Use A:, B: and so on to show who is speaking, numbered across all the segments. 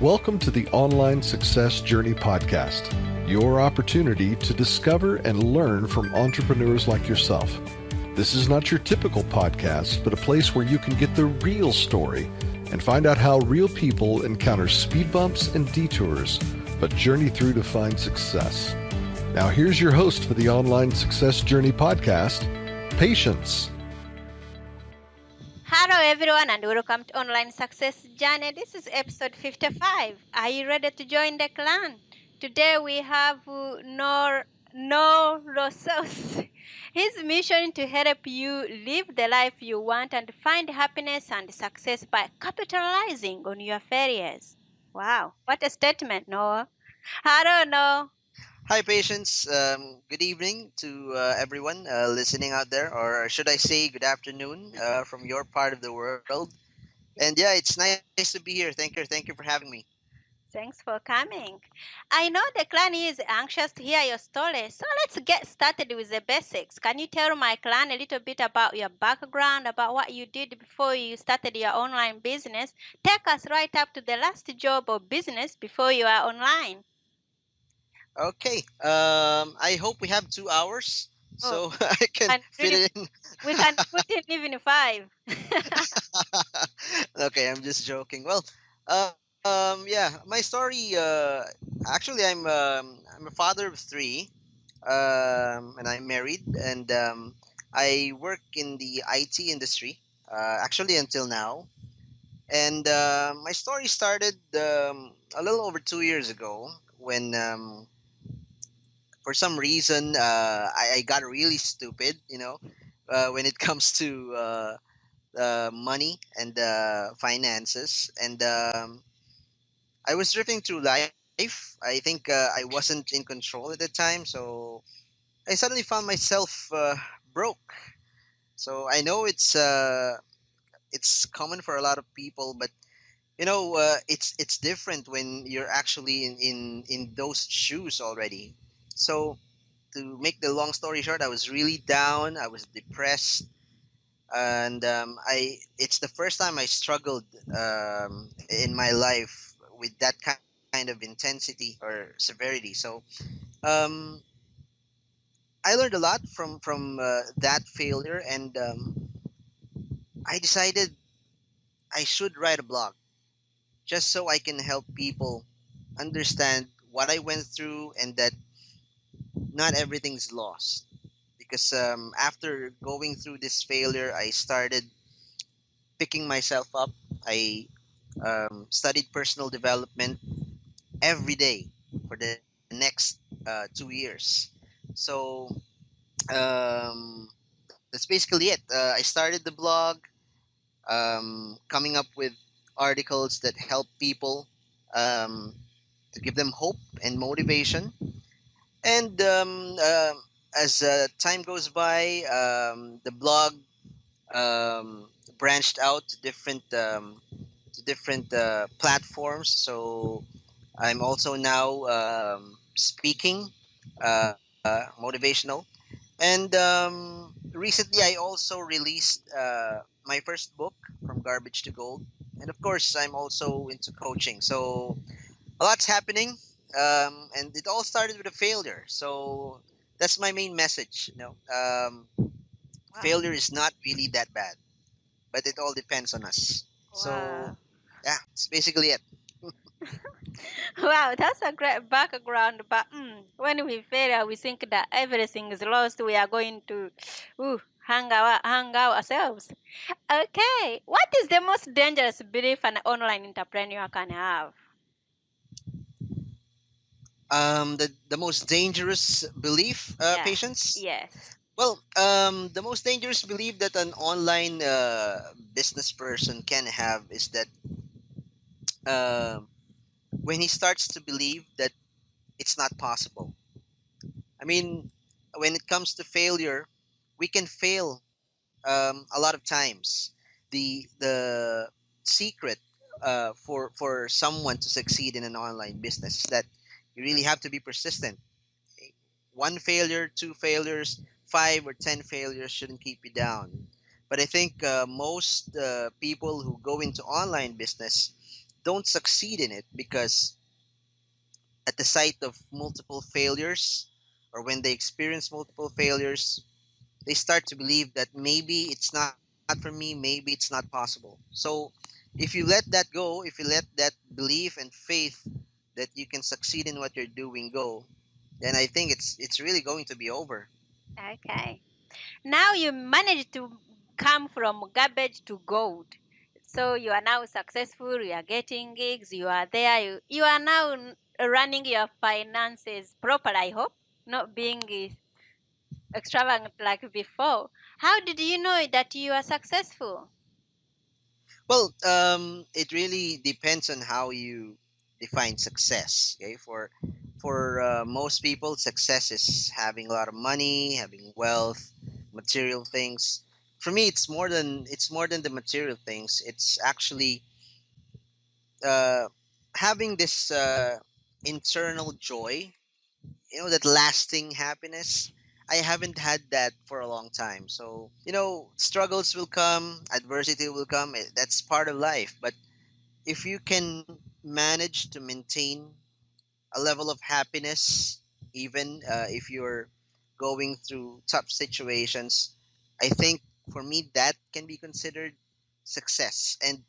A: Welcome to the Online Success Journey podcast, your opportunity to discover and learn from entrepreneurs like yourself. This is not your typical podcast, but a place where you can get the real story and find out how real people encounter speed bumps and detours, but journey through to find success. Now here's your host for the Online Success Journey podcast, Patience.
B: Hello everyone and welcome to Online Success Journey. This is episode 55. Are you ready to join the clan? Today we have Noel Rosos. His mission to help you live the life you want and find happiness and success by capitalizing on your failures. Wow, what a statement, Noel. Hello, Noel.
C: Hi, Patience. Good evening to everyone listening out there, or should I say good afternoon from your part of the world. And yeah, it's nice to be here. Thank you for having me.
B: Thanks for coming. I know the clan is anxious to hear your story, so let's get started with the basics. Can you tell my clan a little bit about your background, about what you did before you started your online business? Take us right up to the last job or business before you are online.
C: Okay. I hope we have 2 hours, so I can fit it in.
B: We can put in even 5.
C: Okay, I'm just joking. Well, yeah, my story. Actually, I'm a father of 3, and I'm married, and I work in the IT industry. Actually, until now, and my story started a little over 2 years ago when. For some reason, I got really stupid, when it comes to money and finances. And I was drifting through life. I think I wasn't in control at the time. So I suddenly found myself broke. So I know it's common for a lot of people, but it's different when you're actually in those shoes already. So, to make the long story short, I was really down. I was depressed, and it's the first time I struggled in my life with that kind of intensity or severity. So, um, I learned a lot from that failure, and I decided I should write a blog just so I can help people understand what I went through and that not everything's lost, because after going through this failure I started picking myself up. I studied personal development every day for the next 2 years. So um, that's basically it. I started the blog, coming up with articles that help people, um, to give them hope and motivation. And as time goes by, the blog um, branched out to different platforms. So I'm also now speaking, uh, motivational, and recently I also released my first book, From Garbage to Gold, and of course I'm also into coaching. So a lot's happening, and it all started with a failure. So that's my main message.
B: Wow.
C: Failure is not really that bad, but it all depends on us. So
B: Wow.
C: yeah, it's basically it.
B: Wow, that's a great background. But when we fail, we think that everything is lost. We are going to hang out ourselves. Okay, what is the most dangerous belief an online entrepreneur can have?
C: The most dangerous belief,
B: Yeah.
C: patience.
B: Yes.
C: Well, the most dangerous belief that an online business person can have is that uh, when he starts to believe that it's not possible. I mean, when it comes to failure, we can fail a lot of times. The secret for someone to succeed in an online business is that you really have to be persistent. One failure, 2 failures, 5 or 10 failures shouldn't keep you down. But I think most people who go into online business don't succeed in it because at the sight of multiple failures, or when they experience multiple failures, they start to believe that maybe it's not for me, maybe it's not possible. So if you let that go, if you let that belief and faith that you can succeed in what you're doing go, then I think it's really going to be over.
B: Okay. Now you managed to come from garbage to gold. So you are now successful, you are getting gigs, you are there, you are now running your finances proper, I hope, not being extravagant like before. How did you know that you are successful?
C: Well, it really depends on how you define success. Okay, for most people, success is having a lot of money, having wealth, material things. For me, it's more than the material things. It's actually uh, having this internal joy, that lasting happiness. I haven't had that for a long time. So, struggles will come, adversity will come. That's part of life. But if you can manage to maintain a level of happiness, even if you're going through tough situations, I think for me that can be considered success. And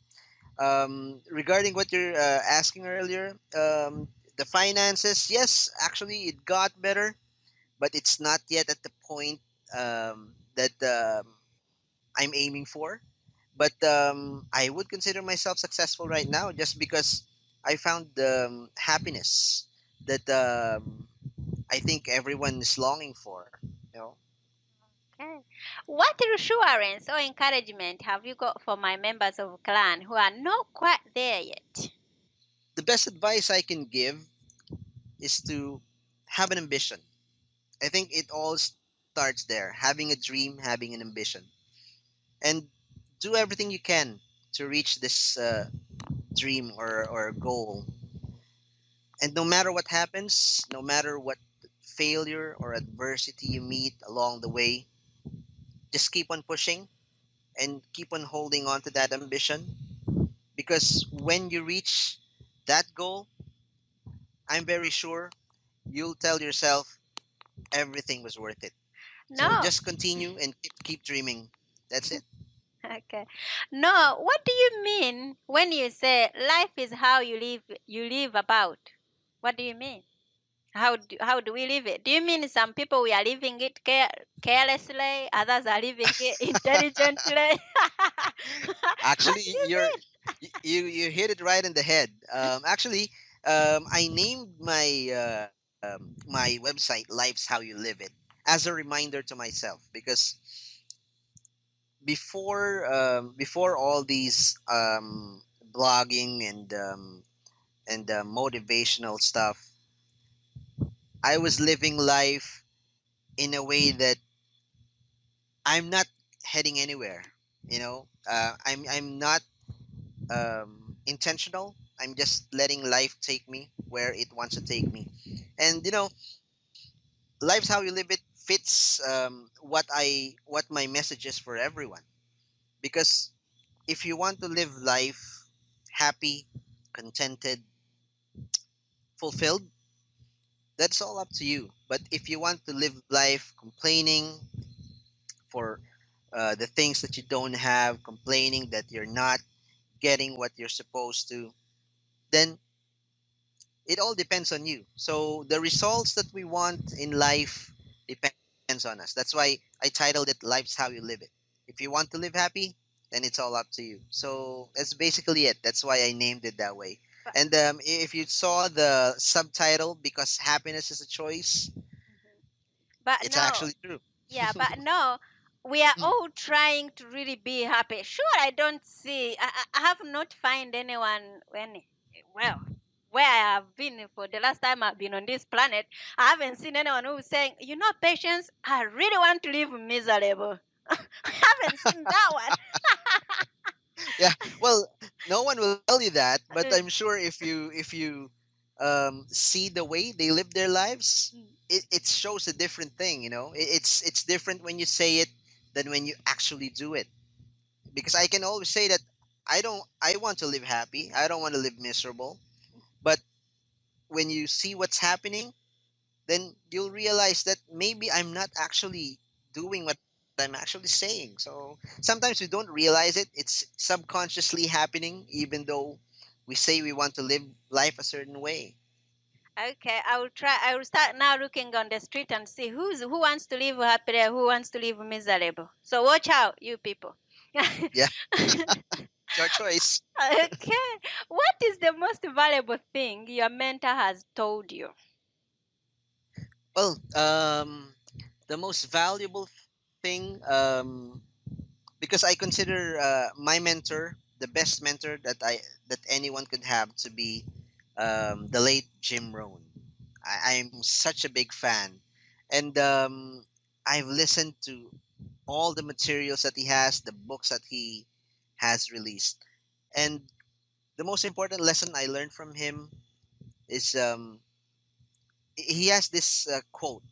C: regarding what you're asking earlier, the finances, yes, actually it got better, but it's not yet at the point that I'm aiming for. But I would consider myself successful right now just because I found happiness that I think everyone is longing for. You know,
B: Okay. What reassurance or encouragement have you got for my members of clan who are not quite there yet?
C: the best advice I can give is to have an ambition. I think it all starts there, having a dream, having an ambition, and do everything you can to reach this dream or goal. And no matter what happens, no matter what failure or adversity you meet along the way, just keep on pushing and keep on holding on to that ambition. Because when you reach that goal, I'm very sure you'll tell yourself everything was worth it. So
B: No.
C: just continue and keep dreaming. That's it.
B: Okay. No, what do you mean when you say life is how you live about? What do you mean? How do we live it? Do you mean some people we are living it carelessly, others are living it intelligently? What
C: Actually,
B: do you mean?
C: you hit it right in the head. Actually, I named my website "Life's How You Live It" as a reminder to myself because before all these blogging and motivational stuff, I was living life in a way that I'm not heading anywhere. I'm not intentional. I'm just letting life take me where it wants to take me. And life's how you live it fits what my message is for everyone. Because if you want to live life happy, contented, fulfilled, that's all up to you. But if you want to live life complaining for the things that you don't have, complaining that you're not getting what you're supposed to, then it all depends on you. So the results that we want in life depends on us. That's why I titled it "Life's How You Live It." If you want to live happy, then it's all up to you. So that's basically it. That's why I named it that way.
B: But,
C: And if you saw the subtitle, because happiness is a choice,
B: but
C: it's
B: no,
C: actually true.
B: yeah, but no, we are all trying to really be happy. Sure, I don't see, I have not find anyone well, where I have been for the last time I've been on this planet, I haven't seen anyone who's saying, patience, I really want to live miserable. I haven't seen that one.
C: Yeah. Well, no one will tell you that, but I'm sure if you see the way they live their lives, it shows a different thing. It's different when you say it than when you actually do it. Because I can always say that I want to live happy. I don't want to live miserable. But when you see what's happening, then you'll realize that maybe I'm not actually doing what I'm actually saying. So sometimes we don't realize it. It's subconsciously happening, even though we say we want to live life a certain way.
B: Okay, I will try. I will start now looking on the street and see who wants to live happy and who wants to live miserable. So watch out, you people.
C: Yeah, it's your choice.
B: Okay, what is the most valuable thing your mentor has told you?
C: Well, the most valuable thing, because I consider my mentor the best mentor that anyone could have to be the late Jim Rohn. I'm such a big fan, and I've listened to all the materials that he has, the books that he has released, and the most important lesson I learned from him is he has this quote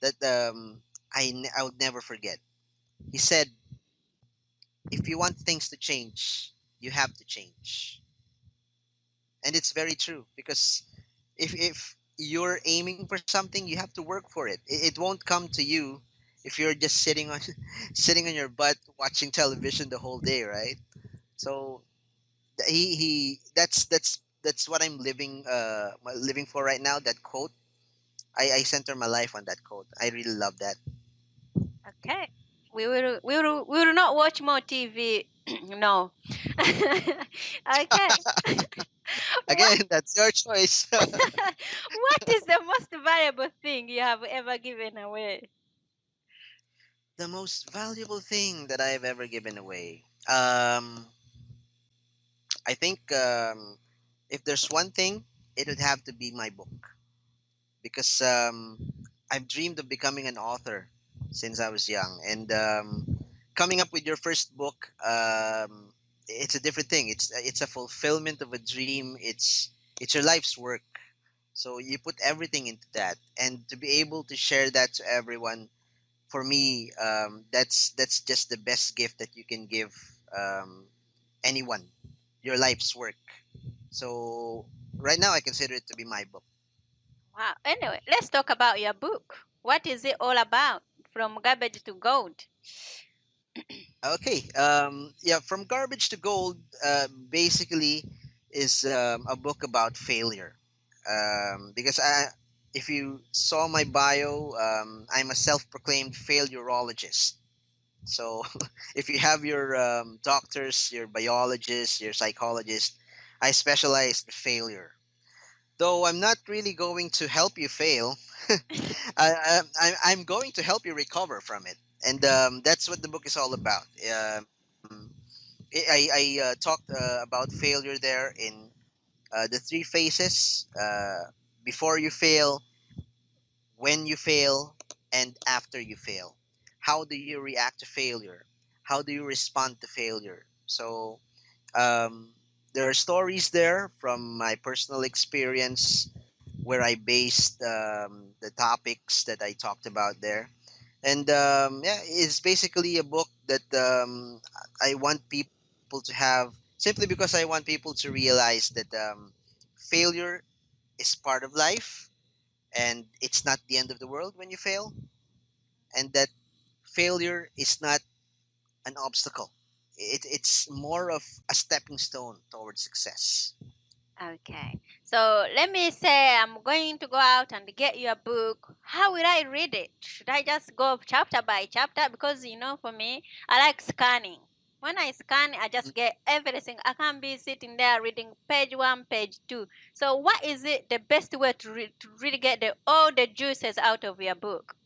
C: that I would never forget. He said, "If you want things to change, you have to change," and it's very true because if you're aiming for something, you have to work for it. It won't come to you if you're just sitting on sitting on your butt watching television the whole day, right? So he that's what I'm living for right now. That quote, I center my life on that quote. I really love that.
B: Okay, we will not watch more TV. No. Okay. What
C: Again, that's your choice.
B: what is the most valuable thing you have ever given away?
C: The most valuable thing that I've ever given away. I think if there's one thing, it would have to be my book because I've dreamed of becoming an author since I was young, and coming up with your first book, it's a different thing. It's a fulfillment of a dream. It's your life's work. So you put everything into that, and to be able to share that to everyone, for me, that's just the best gift that you can give um, anyone. Your life's work. So right now, I consider it to be my book.
B: Wow. Anyway, let's talk about your book. What is it all about? From garbage to gold.
C: Okay. Yeah, from garbage to gold, basically, is a book about failure. Because if you saw my bio, I'm a self-proclaimed failurologist. So if you have your doctors, your biologists, your psychologist, I specialize in failure. Though I'm not really going to help you fail, I'm going to help you recover from it, and that's what the book is all about. I talked about failure there in the three phases: before you fail, when you fail, and after you fail. How do you react to failure? How do you respond to failure? So um, there are stories there from my personal experience where I based the topics that I talked about there. And yeah, it's basically a book that I want people to have simply because I want people to realize that failure is part of life and it's not the end of the world when you fail, and that failure is not an obstacle. It's more of a stepping stone towards success.
B: Okay. So let me say I'm going to go out and get your book. How will I read it? Should I just go chapter by chapter? Because, for me, I like scanning. When I scan, I just get everything. I can't be sitting there reading page one, page two. So, what is it the best way to really get all the juices out of your book?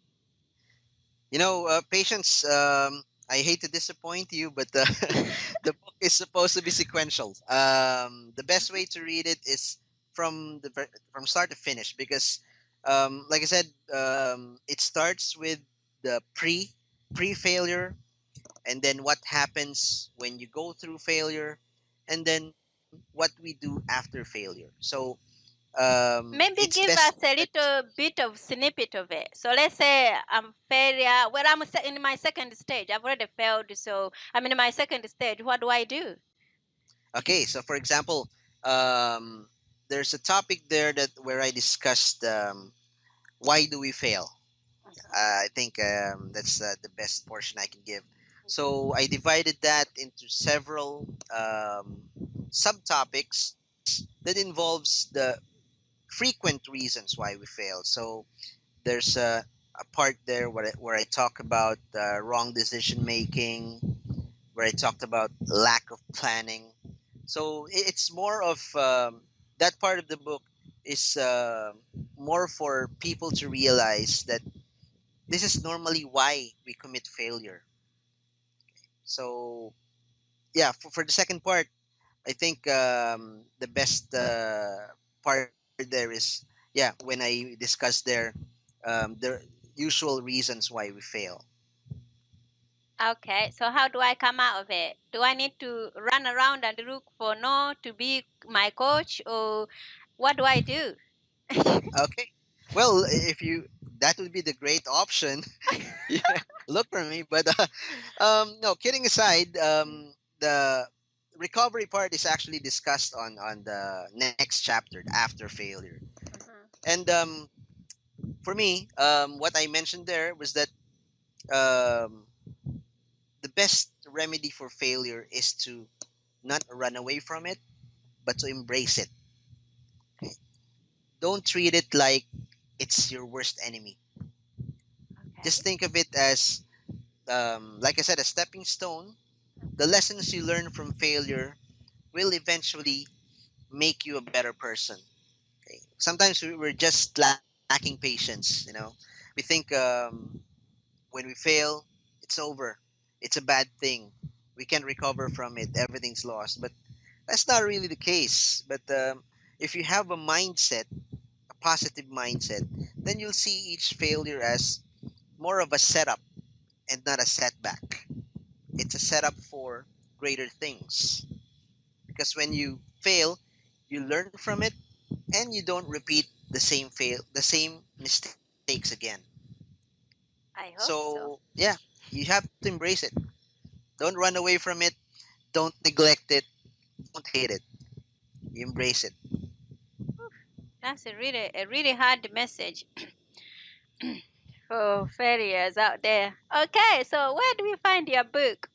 C: Patience. I hate to disappoint you, but the book is supposed to be sequential. The best way to read it is from start to finish because, like I said, it starts with the pre failure, and then what happens when you go through failure, and then what we do after failure. So
B: Maybe
C: it's
B: give
C: best
B: us a
C: that
B: little bit of snippet of it. So let's say I'm failure. Well, in my second stage. I've already failed. So I'm in my second stage. What do I do?
C: Okay, so for example, um, there's a topic there that where I discussed why do we fail. I think that's the best portion I can give. So I divided that into several subtopics that involves the frequent reasons why we fail. So there's a part there where I talk about wrong decision making, where I talked about lack of planning. So it's more of that part of the book is more for people to realize that this is normally why we commit failure. So yeah, for the second part, I think the best part there is, yeah, when I discuss there the usual reasons why we fail.
B: Okay, so how do I come out of it? Do I need to run around and look for no to be my coach, or what do I do?
C: Okay, well, if you that would be the great option. Yeah, look for me. But no, kidding aside, the recovery part is actually discussed on the next chapter after failure.
B: Mhm.
C: And for me, what I mentioned there was that um, the best remedy for failure is to not run away from it, but to embrace it. Okay? Don't treat it like it's your worst enemy. Just
B: Okay.
C: think of it as, like I said, a stepping stone. The lessons you learn from failure will eventually make you a better person. Okay? Sometimes we're just lacking patience. We think when we fail, it's over. It's a bad thing. We can't recover from it. Everything's lost. But that's not really the case. But if you have a mindset, a positive mindset, then you'll see each failure as more of a setup and not a setback. It's a setup for greater things. Because when you fail, you learn from it and you don't repeat the same mistakes again.
B: I hope
C: So
B: so.
C: yeah, you have to embrace it. Don't run away from it. Don't neglect it. Don't hate it. You embrace it.
B: That's a really hard message for failures out there. Okay, so where do we find your book?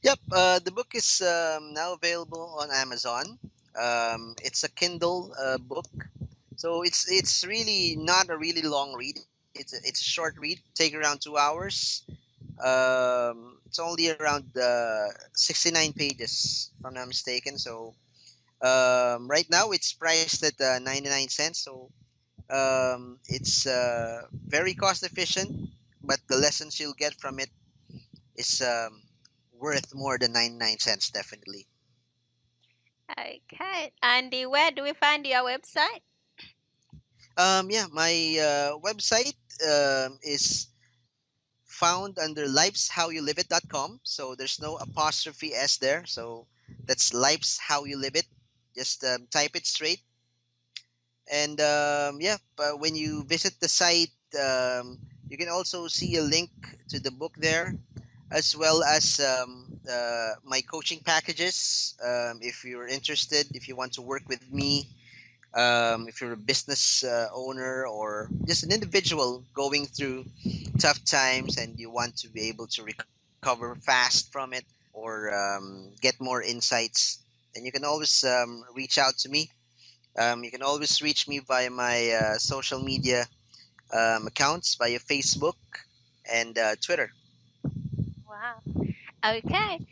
C: Yep, the book is now available on Amazon. It's a Kindle book, so it's really not a really long read. It's a short read, take around 2 hours. It's only around 69 pages, if I'm not mistaken. So right now it's priced at 99 cents. So it's very cost efficient, but the lessons you'll get from it is worth more than 99 cents, definitely.
B: Okay, and where do we find your website?
C: Yeah, my website is found under lifeshowyouliveit.com. So there's no apostrophe S there. So that's Life's How You Live It. Just type it straight. And yeah, when you visit the site, you can also see a link to the book there, as well as my coaching packages. If you're interested, if you want to work with me, if you're a business owner or just an individual going through tough times and you want to be able to recover fast from it or get more insights, then you can always reach out to me. You can always reach me via my social media accounts, via Facebook and Twitter.
B: Wow. Okay.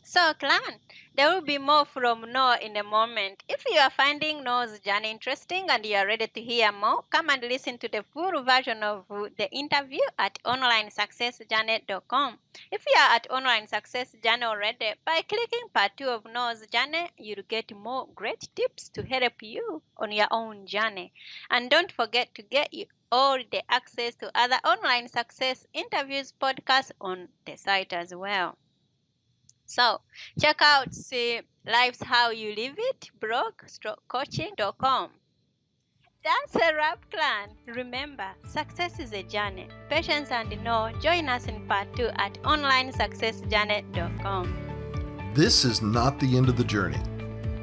B: So, clan, there will be more from Noah in a moment. If you are finding Noah's journey interesting and you are ready to hear more, come and listen to the full version of the interview at onlinesuccessjourney.com. If you are at Online Success Journey already, by clicking part 2 of Noah's journey, you'll get more great tips to help you on your own journey. And don't forget to get you all the access to other online success interviews podcasts on the site as well. So check out Life's How You Live It blog-coaching.com. That's a wrap, clan. Remember, success is a journey. Patience and know. Join us in part 2 at onlinesuccessjourney.com.
A: this is not the end of the journey.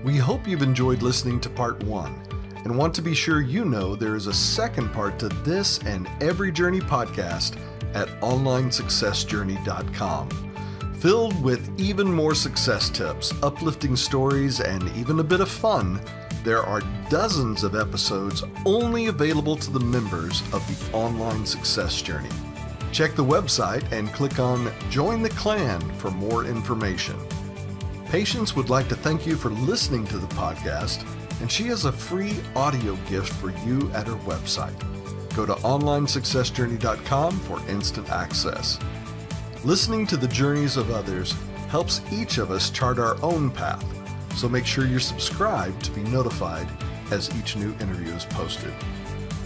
A: We hope you've enjoyed listening to part 1 and want to be sure you know there is a second part to this and every journey podcast at onlinesuccessjourney.com. Filled with even more success tips, uplifting stories, and even a bit of fun, there are dozens of episodes only available to the members of the Online Success Journey. Check the website and click on Join the Clan for more information. Patience would like to thank you for listening to the podcast, and she has a free audio gift for you at her website. Go to onlinesuccessjourney.com for instant access. Listening to the journeys of others helps each of us chart our own path, so make sure you're subscribed to be notified as each new interview is posted.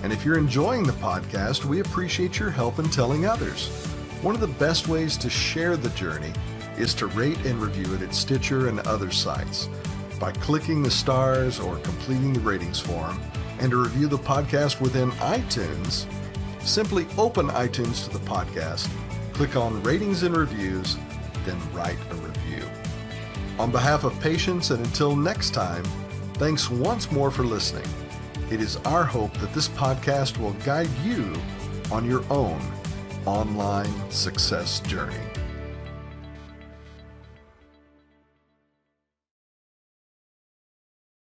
A: And if you're enjoying the podcast, we appreciate your help in telling others. One of the best ways to share the journey is to rate and review it at Stitcher and other sites by clicking the stars or completing the ratings form. And to review the podcast within iTunes, simply open iTunes to the podcast, click on Ratings and Reviews, then write a review. On behalf of Patience, and until next time, thanks once more for listening. It is our hope that this podcast will guide you on your own online success journey.